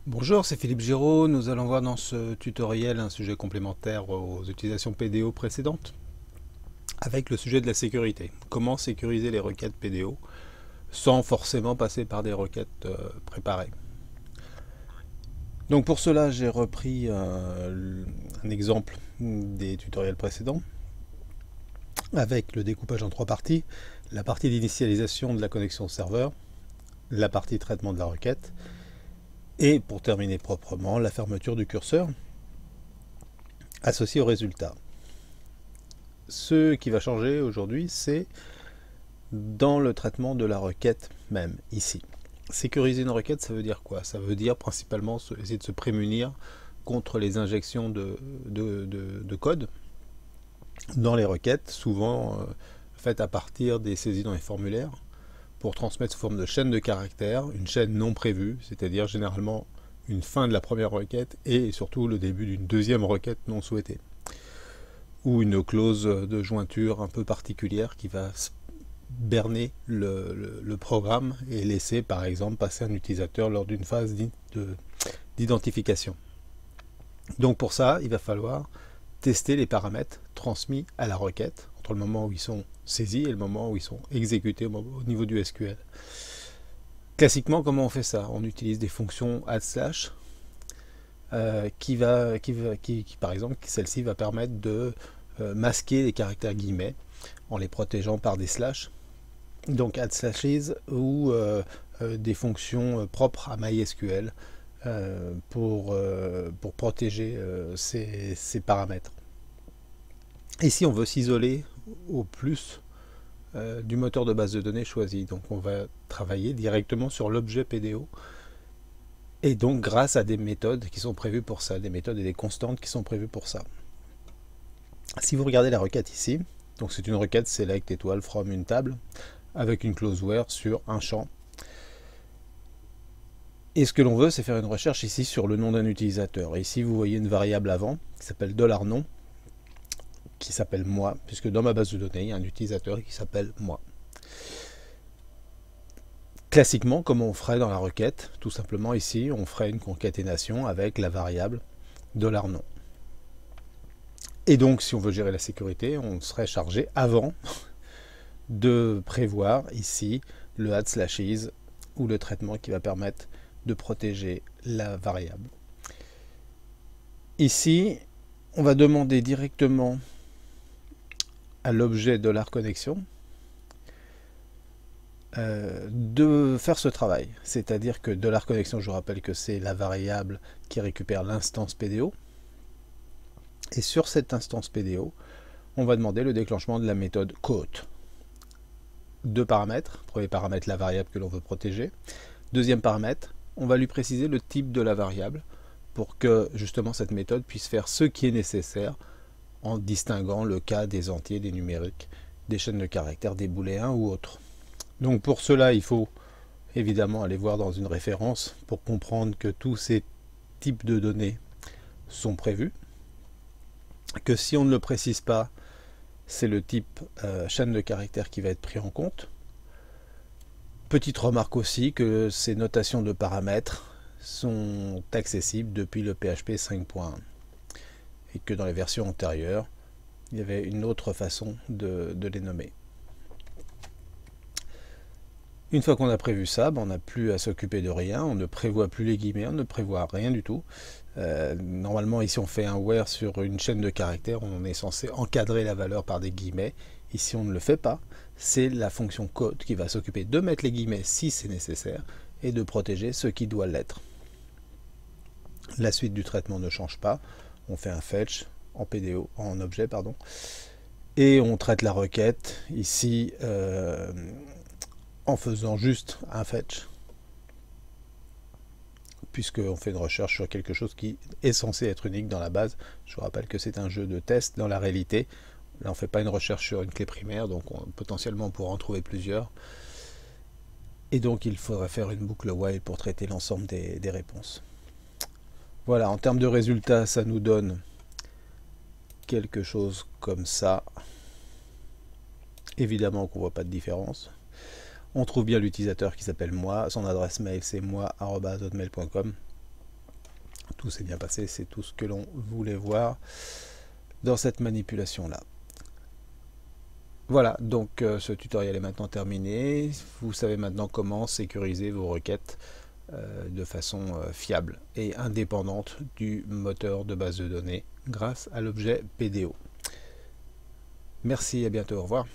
Bonjour, c'est Philippe Giraud. Nous allons voir dans ce tutoriel un sujet complémentaire aux utilisations PDO précédentes, avec le sujet de la sécurité. Comment sécuriser les requêtes PDO sans forcément passer par des requêtes préparées. Donc pour cela, j'ai repris un exemple des tutoriels précédents, avec le découpage en trois parties. La partie d'initialisation de la connexion au serveur, la partie traitement de la requête, et pour terminer proprement, la fermeture du curseur associé au résultat. Ce qui va changer aujourd'hui, c'est dans le traitement de la requête même, ici. Sécuriser une requête, ça veut dire quoi? Ça veut dire principalement essayer de se prémunir contre les injections de code dans les requêtes, souvent faites à partir des saisies dans les formulaires, pour transmettre sous forme de chaîne de caractères, une chaîne non prévue, c'est-à-dire généralement une fin de la première requête et surtout le début d'une deuxième requête non souhaitée. Ou une clause de jointure un peu particulière qui va berner le programme et laisser par exemple passer un utilisateur lors d'une phase d'identification. Donc pour ça, il va falloir tester les paramètres transmis à la requête entre le moment où ils sont saisis et le moment où ils sont exécutés au niveau du SQL. Classiquement, comment on fait ça? On utilise des fonctions add slash qui par exemple, celle-ci va permettre de masquer les caractères guillemets en les protégeant par des slash. Donc add slashes ou des fonctions propres à MySQL pour protéger ces paramètres. Ici, on veut s'isoler au plus du moteur de base de données choisi. Donc on va travailler directement sur l'objet PDO et donc grâce à des méthodes qui sont prévues pour ça, des méthodes et des constantes qui sont prévues pour ça. Si vous regardez la requête ici, donc c'est une requête select étoile from une table avec une clause where sur un champ. Et ce que l'on veut, c'est faire une recherche ici sur le nom d'un utilisateur. Et ici, vous voyez une variable avant qui s'appelle $nom, qui s'appelle moi, puisque dans ma base de données, il y a un utilisateur qui s'appelle moi. Classiquement, comme on ferait dans la requête, tout simplement ici, on ferait une concaténation avec la variable $nom. Et donc, si on veut gérer la sécurité, on serait chargé avant de prévoir ici le add slashes ou le traitement qui va permettre de protéger la variable. Ici, on va demander directement à l'objet $connexion de faire ce travail. C'est-à-dire que $connexion, je vous rappelle que c'est la variable qui récupère l'instance PDO. Et sur cette instance PDO, on va demander le déclenchement de la méthode quote. Deux paramètres. Premier paramètre, la variable que l'on veut protéger. Deuxième paramètre, on va lui préciser le type de la variable pour que justement cette méthode puisse faire ce qui est nécessaire en distinguant le cas des entiers, des numériques, des chaînes de caractères, des booléens ou autres. Donc pour cela, il faut évidemment aller voir dans une référence pour comprendre que tous ces types de données sont prévus, que si on ne le précise pas, c'est le type chaîne de caractères qui va être pris en compte. Petite remarque aussi que ces notations de paramètres sont accessibles depuis le PHP 5.1 et que dans les versions antérieures, il y avait une autre façon de les nommer. Une fois qu'on a prévu ça, on n'a plus à s'occuper de rien, on ne prévoit plus les guillemets, on ne prévoit rien du tout. Normalement, ici, on fait un where sur une chaîne de caractères, on est censé encadrer la valeur par des guillemets. Ici, on ne le fait pas. C'est la fonction quote qui va s'occuper de mettre les guillemets si c'est nécessaire et de protéger ce qui doit l'être. La suite du traitement ne change pas. On fait un fetch en PDO, en objet, pardon, et on traite la requête ici en faisant juste un fetch, puisqu'on fait une recherche sur quelque chose qui est censé être unique dans la base. Je vous rappelle que c'est un jeu de test dans la réalité. Là, on ne fait pas une recherche sur une clé primaire, donc potentiellement on pourra en trouver plusieurs. Et donc il faudrait faire une boucle while pour traiter l'ensemble des réponses. Voilà, en termes de résultats, ça nous donne quelque chose comme ça. Évidemment qu'on ne voit pas de différence. On trouve bien l'utilisateur qui s'appelle moi, son adresse mail c'est moi@hotmail.com. tout s'est bien passé, c'est tout ce que l'on voulait voir dans cette manipulation-là. Voilà, donc ce tutoriel est maintenant terminé. Vous savez maintenant comment sécuriser vos requêtes de façon fiable et indépendante du moteur de base de données grâce à l'objet PDO. Merci, à bientôt, au revoir.